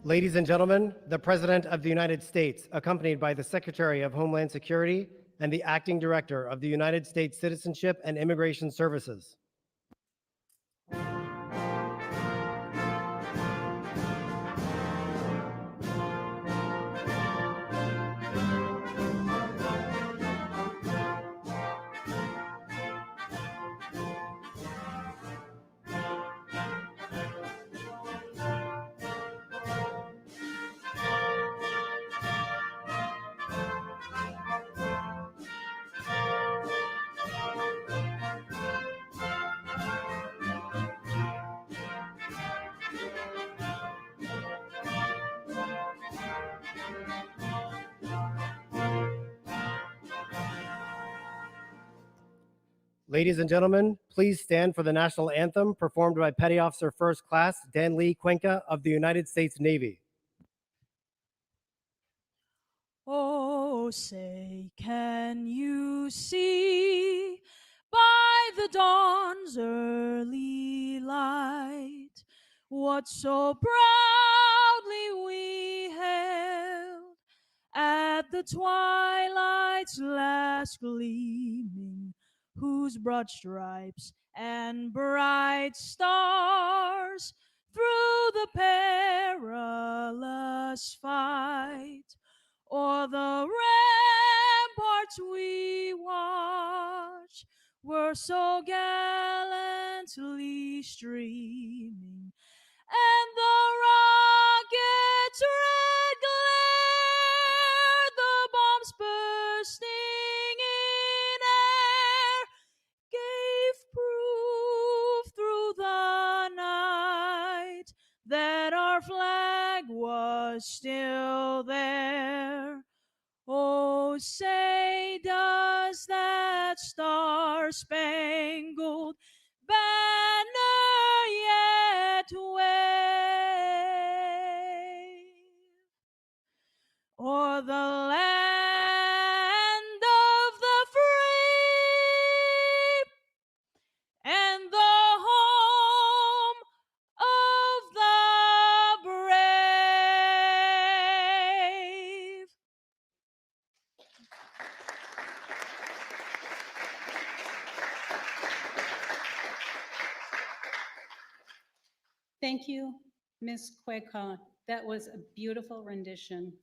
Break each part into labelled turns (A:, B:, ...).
A: Ladies and gentlemen, the President of the United States, accompanied by the Secretary of Homeland Security and the Acting Director of the United States Citizenship and Immigration Services. Ladies and gentlemen, please stand for the national anthem performed by Petty Officer First Class Dan Lee Cuenca of the United States Navy.
B: Oh, say, can you see by the dawn's early light what so proudly we hailed at the twilight's last gleaming, whose broad stripes and bright stars through the perilous fight o'er the ramparts we watch were so gallantly streaming, and the rocket's red glare, the bombs bursting in air, gave proof through the night that our flag was still there. Oh, say, does that star-spangled banner yet wave o'er the land of the free and the home of the brave?
C: Thank you, Ms. Cuenca. That was a beautiful rendition.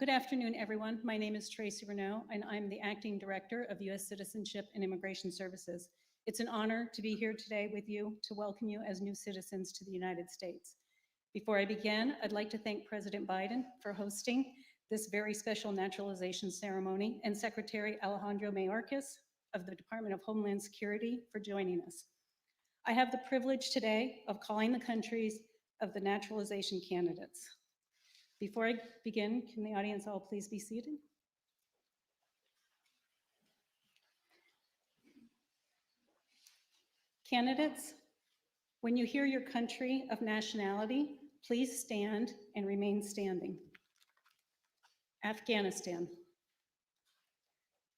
C: Good afternoon, everyone. My name is Tracy Renaud, and I'm the Acting Director of U.S. Citizenship and Immigration Services. It's an honor to be here today with you to welcome you as new citizens to the United States. Before I begin, I'd like to thank President Biden for hosting this very special naturalization ceremony and Secretary Alejandro Mayorkas of the Department of Homeland Security for joining us. I have the privilege today of calling the countries of the naturalization candidates. Before I begin, can the audience all please be seated? Candidates, when you hear your country of nationality, please stand and remain standing. Afghanistan,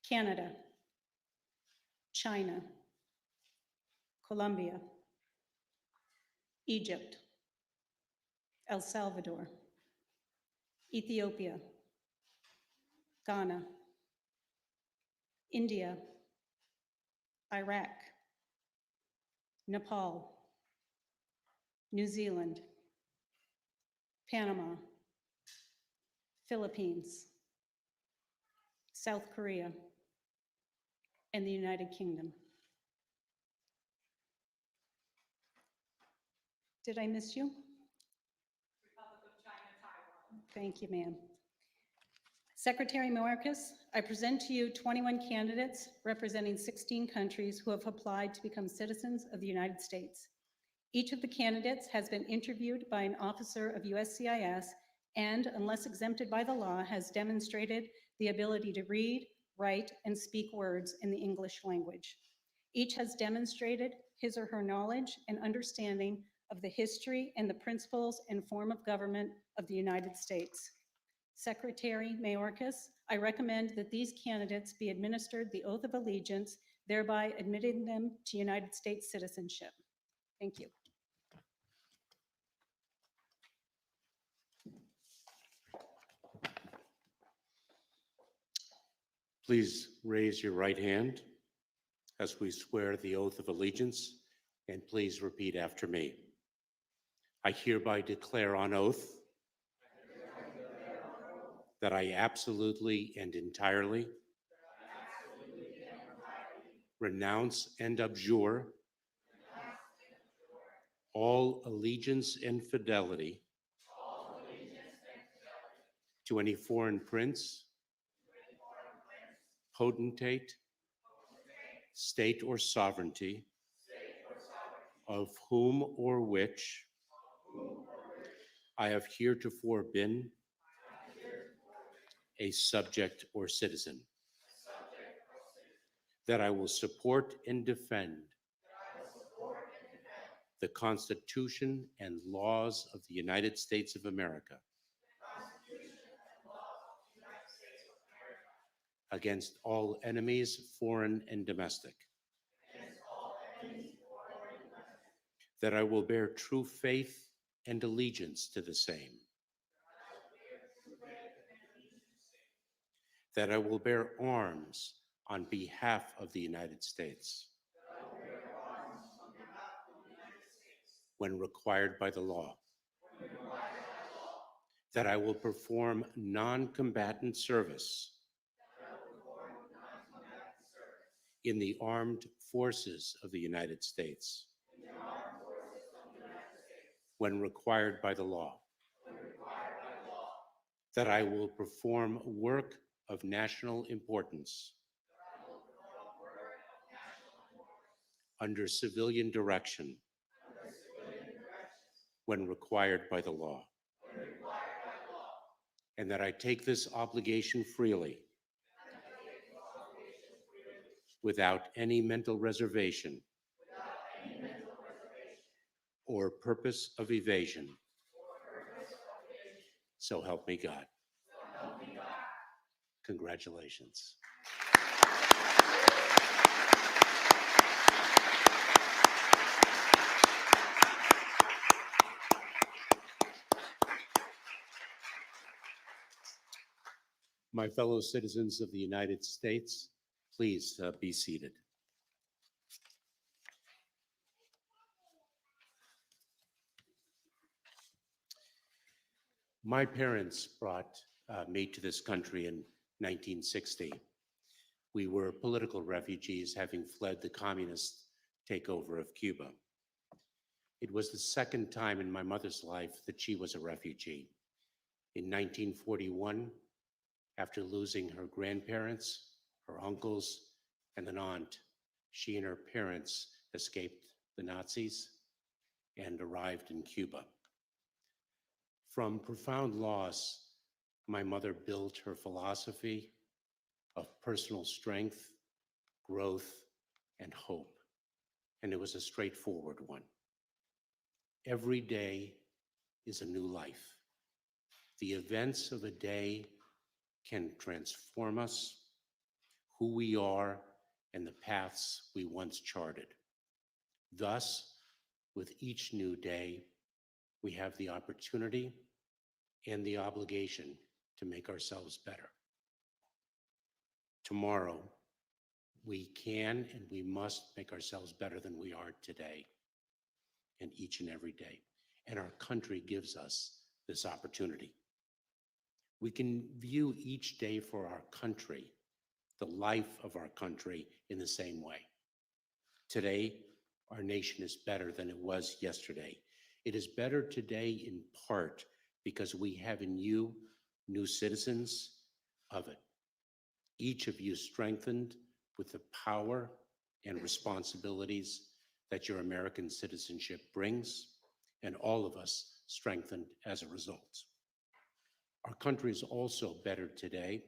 C: Canada, China, Colombia, Egypt, El Salvador, Ethiopia, Ghana, India, Iraq, Nepal, New Zealand, Panama, Philippines, South Korea, and the United Kingdom. Did I miss you?
B: Republic of China, Taiwan.
C: Thank you, ma'am. Secretary Mayorkas, I present to you 21 candidates representing 16 countries who have applied to become citizens of the United States. Each of the candidates has been interviewed by an officer of USCIS and, unless exempted by the law, has demonstrated the ability to read, write, and speak words in the English language. Each has demonstrated his or her knowledge and understanding of the history and the principles and form of government of the United States. Secretary Mayorkas, I recommend that these candidates be administered the oath of allegiance, thereby admitting them to United States citizenship. Thank you.
D: Please raise your right hand as we swear the oath of allegiance, and please repeat after me. I hereby declare on oath that I absolutely and entirely renounce and abjure all allegiance and fidelity to any foreign prince, potentate, state or sovereignty, of whom or which I have heretofore been a subject or citizen, that I will support and defend the Constitution and laws of the United States of America against all enemies, foreign and domestic, that I will bear true faith and allegiance to the same, that I will bear arms on behalf of the United States when required by the law, that I will perform non-combatant service in the armed forces of the United States when required by the law, that I will perform work of national importance under civilian direction when required by the law, and that I take this obligation freely without any mental reservation or purpose of evasion. So help me God. Congratulations. My fellow citizens of the United States, please be seated. My parents brought me to this country in 1960. We were political refugees having fled the communist takeover of Cuba. It was the second time in my mother's life that she was a refugee. In 1941, after losing her grandparents, her uncles, and an aunt, she and her parents escaped the Nazis and arrived in Cuba. From profound loss, my mother built her philosophy of personal strength, growth, and hope, and it was a straightforward one. Every day is a new life. The events of a day can transform us, who we are, and the paths we once charted. Thus, with each new day, we have the opportunity and the obligation to make ourselves better. Tomorrow, we can and we must make ourselves better than we are today and each and every day. And our country gives us this opportunity. We can view each day for our country, the life of our country, in the same way. Today, our nation is better than it was yesterday. It is better today in part because we have in you new citizens of it. Each of you strengthened with the power and responsibilities that your American citizenship brings, and all of us strengthened as a result. Our country is also better today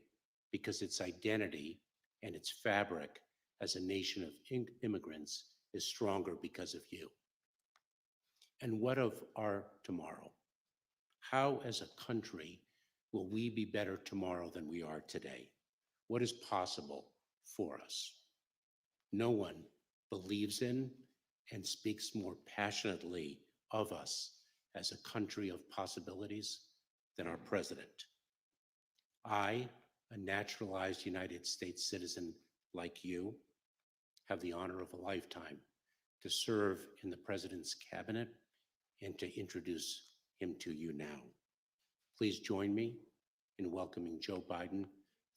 D: because its identity and its fabric as a nation of immigrants is stronger because of you. And what of our tomorrow? How, as a country, will we be better tomorrow than we are today? What is possible for us? No one believes in and speaks more passionately of us as a country of possibilities than our president. I, a naturalized United States citizen like you, have the honor of a lifetime to serve in the President's cabinet and to introduce him to you now. Please join me in welcoming Joe Biden,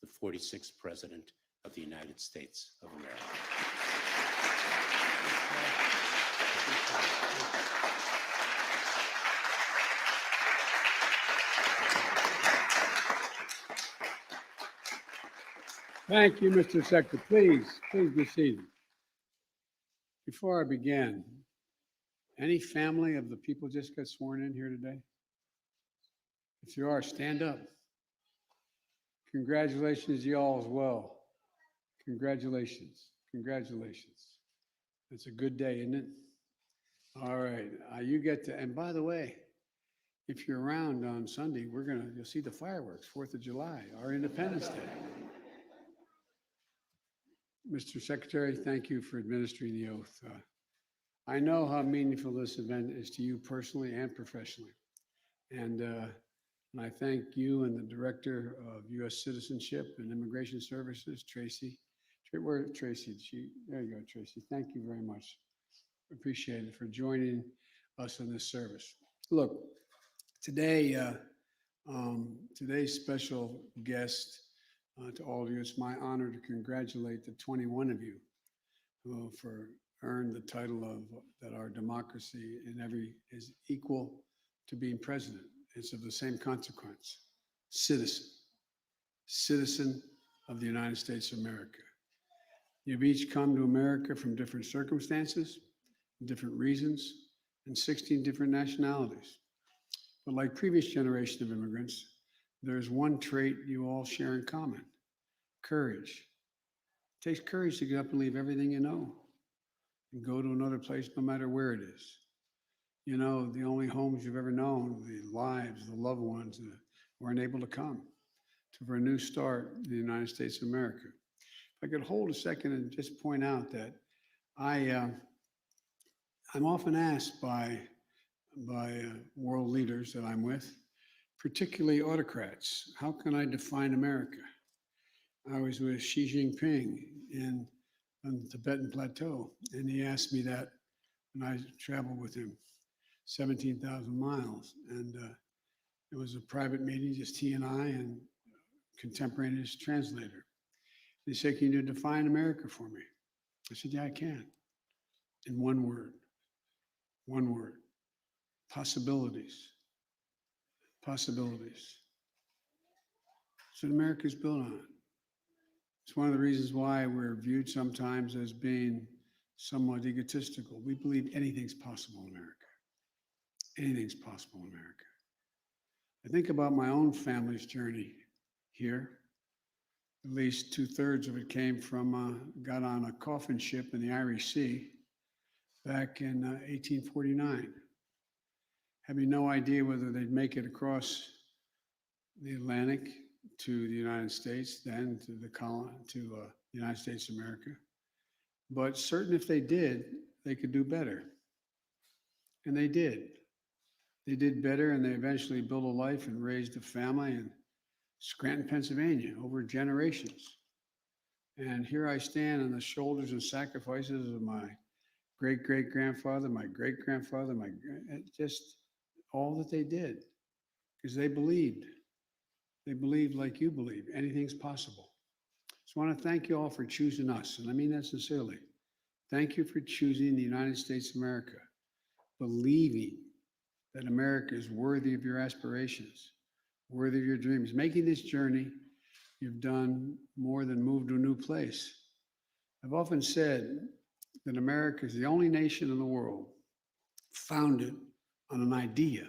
D: the 46th President of the United States of America.
E: Thank you, Mr. Secretary. Please be seated. Before I begin, any family of the people just got sworn in here today? If you are, stand up. Congratulations to you all as well. Congratulations. Congratulations. It's a good day, isn't it? All right. You get to, and by the way, if you're around on Sunday, you'll see the fireworks, 4th of July, our Independence Day. Mr. Secretary, thank you for administering the oath. I know how meaningful this event is to you personally and professionally. And I thank you and the Director of U.S. Citizenship and Immigration Services, Tracy. Where Tracy? There you go, Tracy. Thank you very much. Appreciate it for joining us in this service. Look, today, today's special guest to all of you, it's my honor to congratulate the 21 of you who for earned the title of that our democracy is equal to being president. It's of the same consequence. Citizen of the United States of America. You've each come to America from different circumstances, different reasons, and 16 different nationalities. But like previous generation of immigrants, there's one trait you all share in common: courage. It takes courage to get up and leave everything you know and go to another place, no matter where it is. You know, the only homes you've ever known, the lives, the loved ones that were unable to come for a new start in the United States of America. If I could hold a second and just point out that I'm often asked by world leaders that I'm with, particularly autocrats, how can I define America? I was with Xi Jinping on the Tibetan Plateau, and he asked me that when I traveled with him 17,000 miles. And it was a private meeting, just he and I and contemporaneous translator. He said, "Can you define America for me?" I said, "Yeah, I can." In one word, possibilities. Possibilities. That's what America is built on. It's one of the reasons why we're viewed sometimes as being somewhat egotistical. We believe anything's possible in America. Anything's possible in America. I think about my own family's journey here. At least 2/3 of it came from, got on a coffin ship in the Irish Sea back in 1849. Having no idea whether they'd make it across the Atlantic to the United States, then to the United States of America. But certain if they did, they could do better. And they did. They did better, and they eventually built a life and raised a family in Scranton, Pennsylvania, over generations. And here I stand on the shoulders and sacrifices of my great-great-grandfather, my great-grandfather, just all that they did, because they believed. They believed like you believe. Anything's possible. So I want to thank you all for choosing us, and I mean that sincerely. Thank you for choosing the United States of America, believing that America is worthy of your aspirations, worthy of your dreams. Making this journey, you've done more than move to a new place. I've often said that America is the only nation in the world founded on an idea.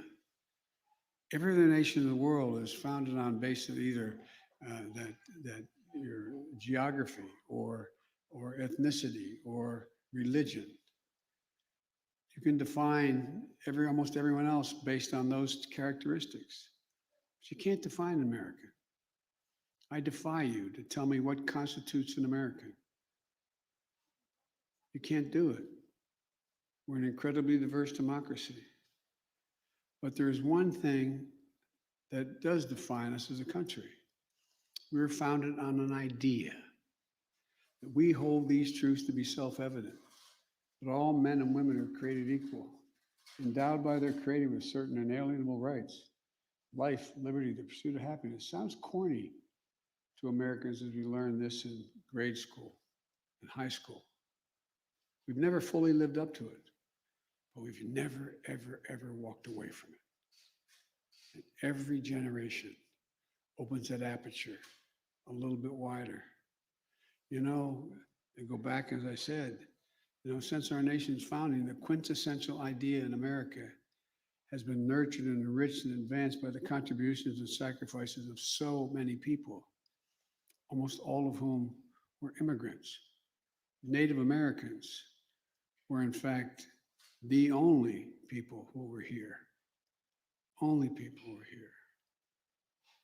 E: Every other nation in the world is founded on basically either that your geography or ethnicity or religion. You can define almost everyone else based on those characteristics, but you can't define America. I defy you to tell me what constitutes an American. You can't do it. We're an incredibly diverse democracy. But there is one thing that does define us as a country. We were founded on an idea that we hold these truths to be self-evident, that all men and women are created equal, endowed by their Creator with certain inalienable rights, life, liberty, the pursuit of happiness. Sounds corny to Americans as we learn this in grade school and high school. We've never fully lived up to it, but we've never, ever, ever walked away from it. And every generation opens that aperture a little bit wider. You know, and go back, as I said, you know, since our nation's founding, the quintessential idea in America has been nurtured and enriched and advanced by the contributions and sacrifices of so many people, almost all of whom were immigrants. Native Americans were, in fact, the only people who were here. Only people who were here.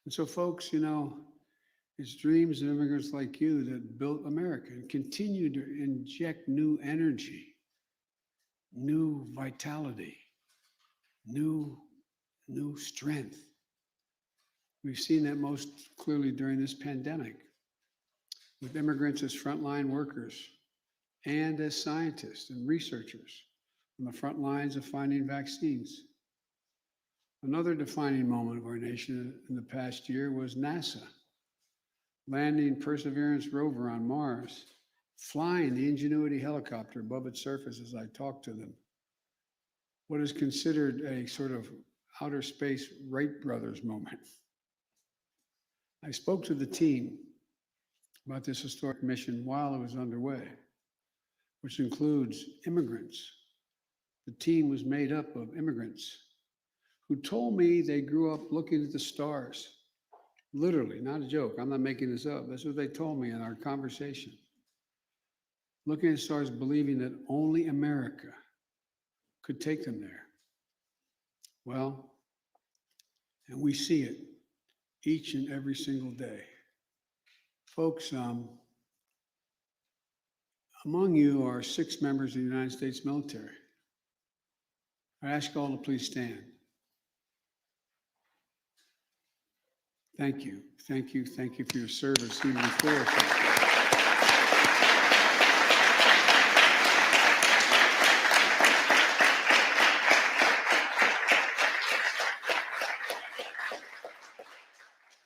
E: And so, folks, you know, it's dreams of immigrants like you that built America and continue to inject new energy, new vitality, new strength. We've seen that most clearly during this pandemic, with immigrants as frontline workers and as scientists and researchers on the front lines of finding vaccines. Another defining moment of our nation in the past year was NASA landing Perseverance rover on Mars, flying the Ingenuity helicopter above its surface as I talked to them. What is considered a sort of outer space Wright brothers moment. I spoke to the team about this historic mission while it was underway, which includes immigrants. The team was made up of immigrants who told me they grew up looking at the stars. Literally, not a joke. I'm not making this up. That's what they told me in our conversation. Looking at the stars, believing that only America could take them there. Well, and we see it each and every single day. Folks, among you are 6 members of the United States military. I ask you all to please stand. Thank you, thank you, thank you for your service even before us.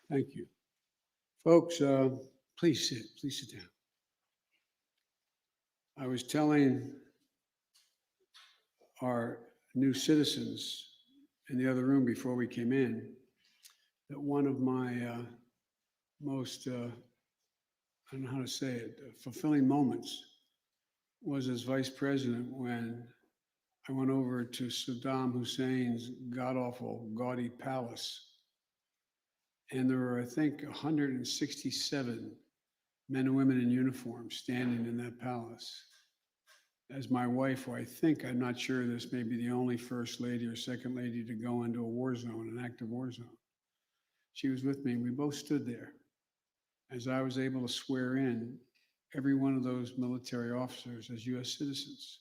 E: Thank you. Folks, please sit down. I was telling our new citizens in the other room before we came in that one of my most, I don't know how to say it, fulfilling moments was as vice president when I went over to Saddam Hussein's god-awful, gaudy palace. And there were, I think, 167 men and women in uniform standing in that palace. As my wife, who I think, I'm not sure, this may be the only first lady or second lady to go into a war zone, an active war zone. She was with me, and we both stood there as I was able to swear in every one of those military officers as U.S. citizens.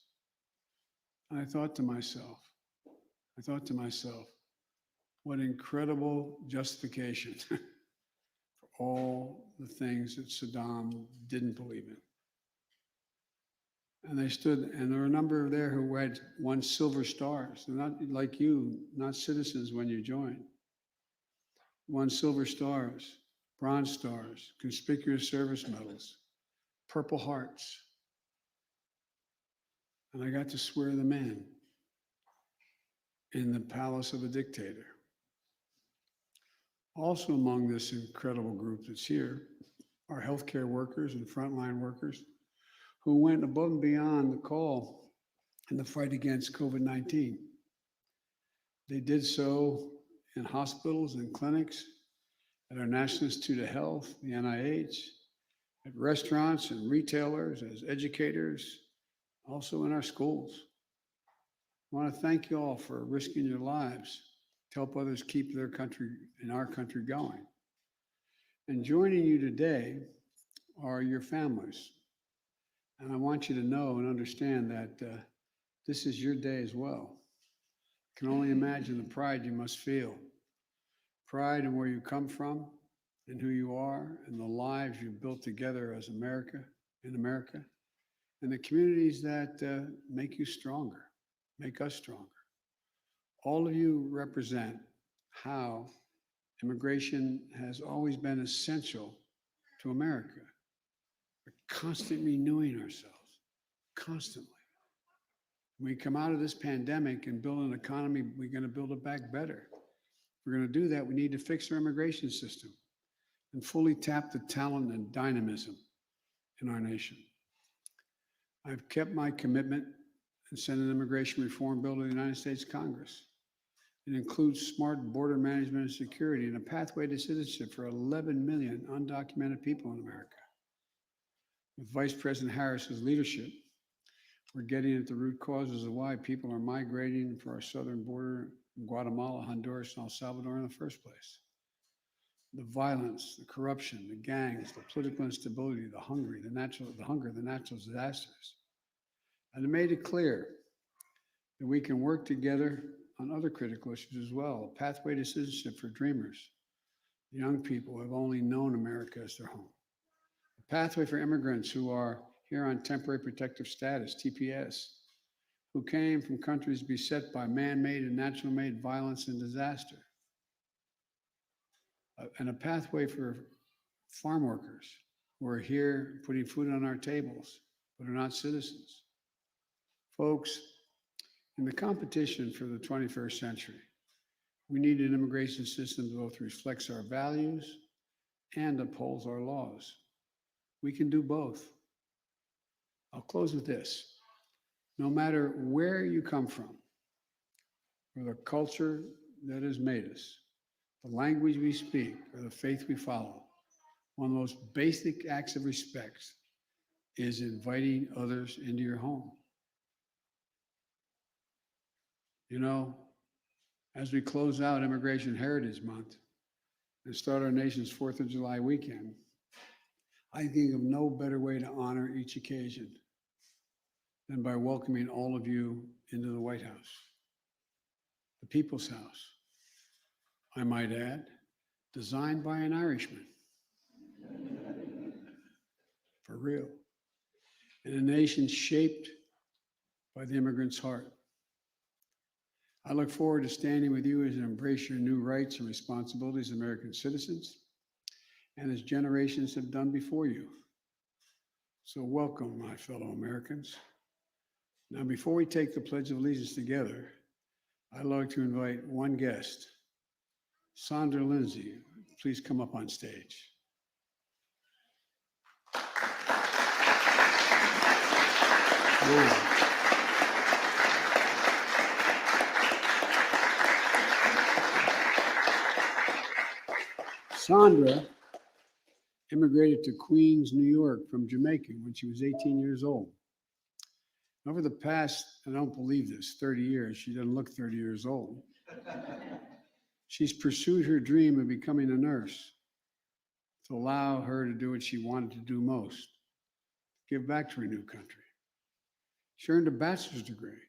E: And I thought to myself, what incredible justification for all the things that Saddam didn't believe in. And they stood, and there were a number there who had won silver stars. They're not like you, not citizens when you joined. Won silver stars, bronze stars, conspicuous service medals, Purple Hearts. And I got to swear them in the palace of a dictator. Also among this incredible group that's here are healthcare workers and frontline workers who went above and beyond the call in the fight against COVID-19. They did so in hospitals and clinics, at our National Institute of Health, the NIH, at restaurants and retailers, as educators, also in our schools. I want to thank you all for risking your lives to help others keep their country and our country going. And joining you today are your families. And I want you to know and understand that this is your day as well. I can only imagine the pride you must feel. Pride in where you come from, in who you are and the lives you've built together as America, in America, and the communities that make you stronger, make us stronger. All of you represent how immigration has always been essential to America. We're constantly renewing ourselves, constantly. When we come out of this pandemic and build an economy, we're going to build it back better. If we're going to do that, we need to fix our immigration system and fully tap the talent and dynamism in our nation. I've kept my commitment and sent an immigration reform bill to the United States Congress. It includes smart border management and security and a pathway to citizenship for 11 million undocumented people in America. With Vice President Harris's leadership, we're getting at the root causes of why people are migrating for our southern border in Guatemala, Honduras, and El Salvador in the first place. The violence, the corruption, the gangs, the political instability, the hunger, the natural disasters. And it made it clear that we can work together on other critical issues as well. A pathway to citizenship for dreamers, young people who have only known America as their home. A pathway for immigrants who are here on temporary protective status, TPS, who came from countries beset by man-made and natural-made violence and disaster. And a pathway for farm workers who are here putting food on our tables, but are not citizens. Folks, in the competition for the 21st century, we need an immigration system that both reflects our values and upholds our laws. We can do both. I'll close with this. No matter where you come from, or the culture that has made us, the language we speak, or the faith we follow, one of the most basic acts of respect is inviting others into your home. You know, as we close out Immigration Heritage Month and start our nation's 4th of July weekend, I think of no better way to honor each occasion than by welcoming all of you into the White House, the People's House, I might add, designed by an Irishman. For real. In a nation shaped by the immigrant's heart. I look forward to standing with you as you embrace your new rights and responsibilities as American citizens, and as generations have done before you. So welcome, my fellow Americans. Now, before we take the Pledge of Allegiance together, I'd like to invite one guest, Sandra Lindsay. Please come up on stage. Sandra immigrated to Queens, New York from Jamaica when she was 18 years old. Over the past, I don't believe this, 30 years, she doesn't look 30 years old. She's pursued her dream of becoming a nurse to allow her to do what she wanted to do most, give back to her new country. She earned a bachelor's degree,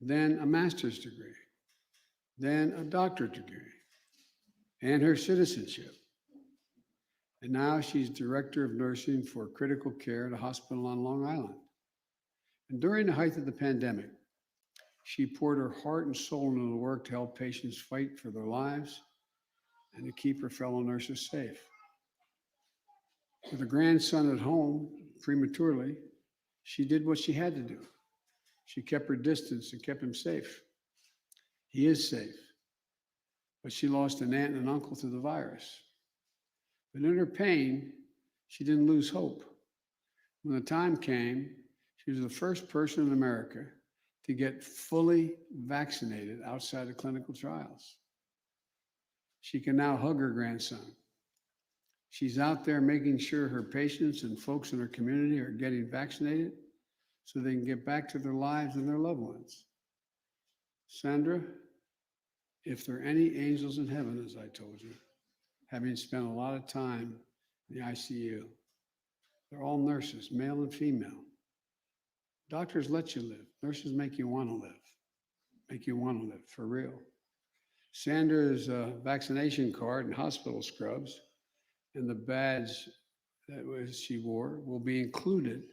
E: then a master's degree, then a doctorate degree, and her citizenship. And now she's director of nursing for critical care at a hospital on Long Island. And during the height of the pandemic, she poured her heart and soul into the work to help patients fight for their lives and to keep her fellow nurses safe. With a grandson at home prematurely, she did what she had to do. She kept her distance and kept him safe. He is safe, but she lost an aunt and an uncle to the virus. But in her pain, she didn't lose hope. When the time came, she was the first person in America to get fully vaccinated outside of clinical trials. She can now hug her grandson. She's out there making sure her patients and folks in her community are getting vaccinated so they can get back to their lives and their loved ones. Sandra, if there are any angels in heaven, as I told you, having spent a lot of time in the ICU, they're all nurses, male and female. Doctors let you live. Nurses make you want to live. Make you want to live, for real. Sandra's vaccination card and hospital scrubs and the badge she wore will be included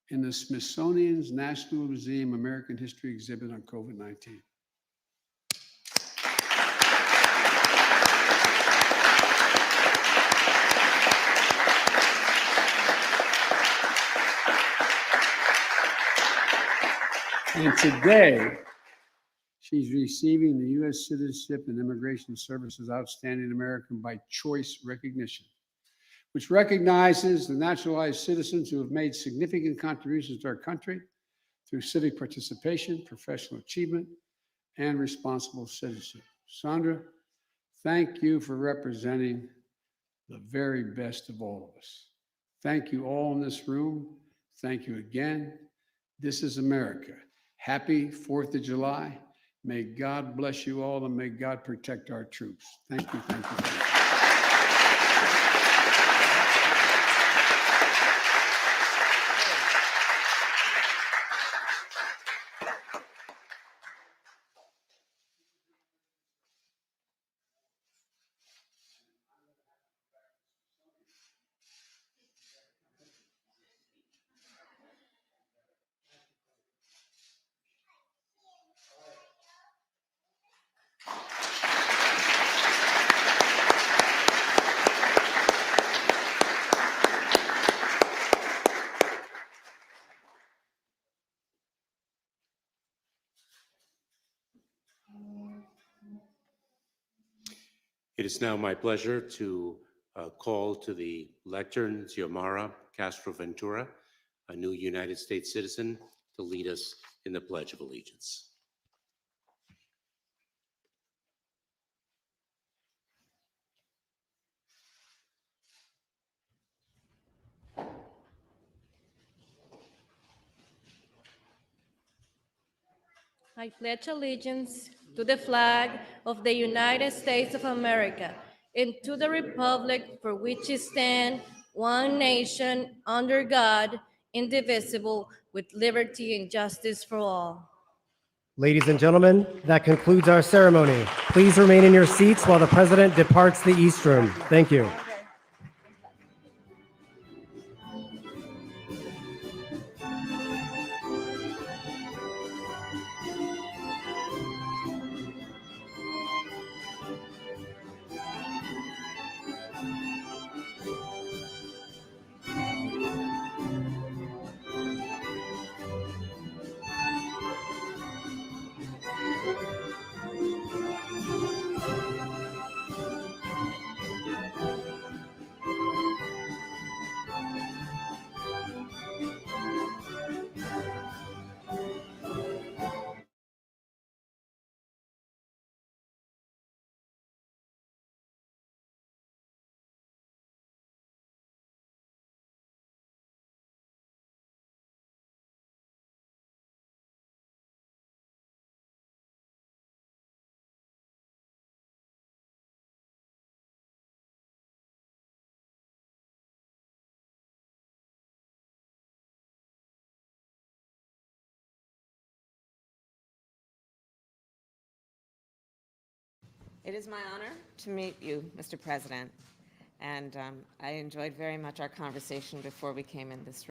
E: in the Smithsonian's National Museum American History exhibit on COVID-19. And today, she's receiving the U.S. Citizenship and Immigration Services Outstanding American by Choice recognition, which recognizes the naturalized citizens who have made significant contributions to our country through civic participation, professional achievement, and responsible citizenship. Sandra, thank you for representing the very best of all of us. Thank you all in this room. Thank you again. This is America. Happy 4th of July. May God bless you all and may God protect our troops. Thank you, thank you, thank you.
D: It is now my pleasure to call to the lectern Xiomara Castro-Ventura, a new United States citizen, to lead us in the Pledge of Allegiance.
F: I pledge allegiance to the flag of the United States of America and to the republic for which it stands, one nation, under God, indivisible, with liberty and justice for all.
A: Ladies and gentlemen, that concludes our ceremony. Please remain in your seats while the president departs the East Room. Thank you.
G: It is my honor to meet you, Mr. President, and I enjoyed very much our conversation before we came in this room.